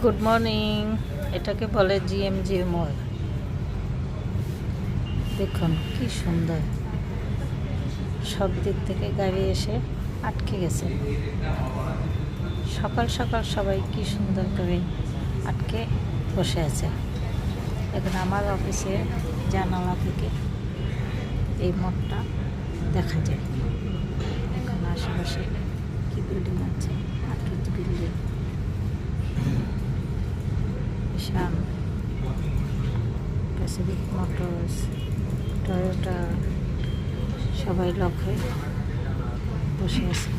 Good morning. এটাকে বলে GMG মল। দেখুন কি সুন্দর, সব দিক থেকে গাড়ি এসে আটকে গেছে। সকাল সকাল সবাই কি সুন্দর করে আটকে বসে আছে। এখন আমার অফিসের জানালা থেকে এই মঠটা দেখা যায়। এখন আশেপাশে কি বিল্ডিং আছে, আটকিত বিল্ডিং, বিশাল প্যাসিফিক মোটরস, টয়োটা, সবাই লক হয়ে বসে আছে।